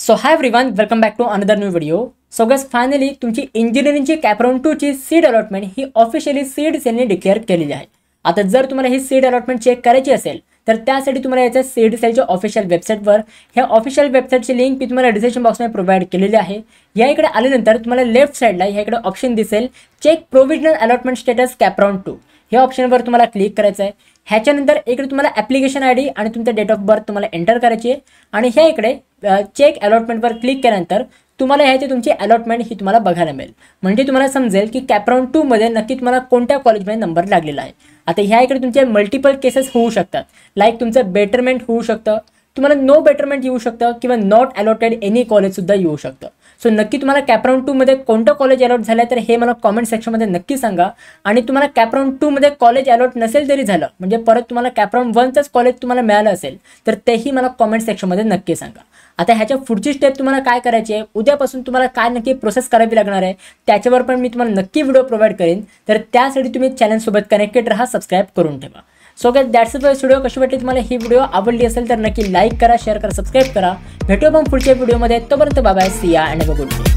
So hi everyone, welcome back to another new video. So guys, finally तुमची इंजिनिअरिंगची CAP round 2 ची seat allotment ही officially seat सेलने declare केलेली आहे. आता जर तुम्हाला ही सीड अलॉटमेंट चेक करायची असेल तर त्यासाठी तुम्हाला याच्या सीड सेलच्या ऑफिशियल वेबसाईटवर ह्या ऑफिशियल वेबसाईटची लिंक मी तुम्हाला डिस्क्रिप्शन बॉक्समध्ये प्रोव्हाइड केलेली आहे. या इकडे आल्यानंतर तुम्हाला लेफ्ट साईडला ह्या इकडे ऑप्शन दिसेल check provisional allotment status CAP round 2. ह्या ऑप्शनवर तुम्हाला क्लिक करायचं आहे. ह्याच्यानंतर इकडे तुम्हाला ॲप्लिकेशन आय डी आणि तुमचा डेट ऑफ बर्थ तुम्हाला एंटर करायची आहे आणि ह्या इकडे चेक अलॉटमेंटवर क्लिक केल्यानंतर तुम्हाला ह्याची तुमची अलॉटमेंट ही तुम्हाला बघायला मिळेल. म्हणजे तुम्हाला समजेल की कॅप राउंड 2 मध्ये नक्की तुम्हाला कोणत्या कॉलेजमध्ये नंबर लागलेला आहे. आता ह्या इकडे तुमचे मल्टिपल केसेस होऊ शकतात. लाईक तुमचं बेटरमेंट होऊ शकतं, तुम्हाला नो बेटरमेंट येऊ शकतं किंवा नॉट अलॉटेड एनी कॉलेजसुद्धा येऊ शकतं. सो नक्की तुम्हाला कॅप राउंड 2 मध्ये कोणतं कॉलेज अलॉट झालं तर हे मला कॉमेंट सेक्शनमध्ये नक्की सांगा. आणि तुम्हाला कॅप राउंड 2 मध्ये कॉलेज अलॉट नसेल तरी झालं, म्हणजे परत तुम्हाला कॅप राउंड 1चंच कॉलेज तुम्हाला मिळालं असेल तर तेही मला कॉमेंट सेक्शनमध्ये नक्की सांगा. आता ह्याच्या पुढची स्टेप तुम्हाला काय करायची आहे, उद्यापासून तुम्हाला काय नक्की प्रोसेस करावी लागणार आहे त्याच्यावर पण मी तुम्हाला नक्की व्हिडिओ प्रोव्हाइड करेन. तर त्यासाठी तुम्ही चॅनलसोबत कनेक्टेड राहा, सबस्क्राईब करून ठेवा. So guys, that's it. Video कशी वाटली तुम्हाला ही व्हिडिओ आवडली असेल तर नक्की लाईक करा, शेअर करा, सबस्क्राईब करा. भेटूया पण पुढच्या व्हिडिओमध्ये. तोपर्यंत बाय बाय, सी या and have a good day.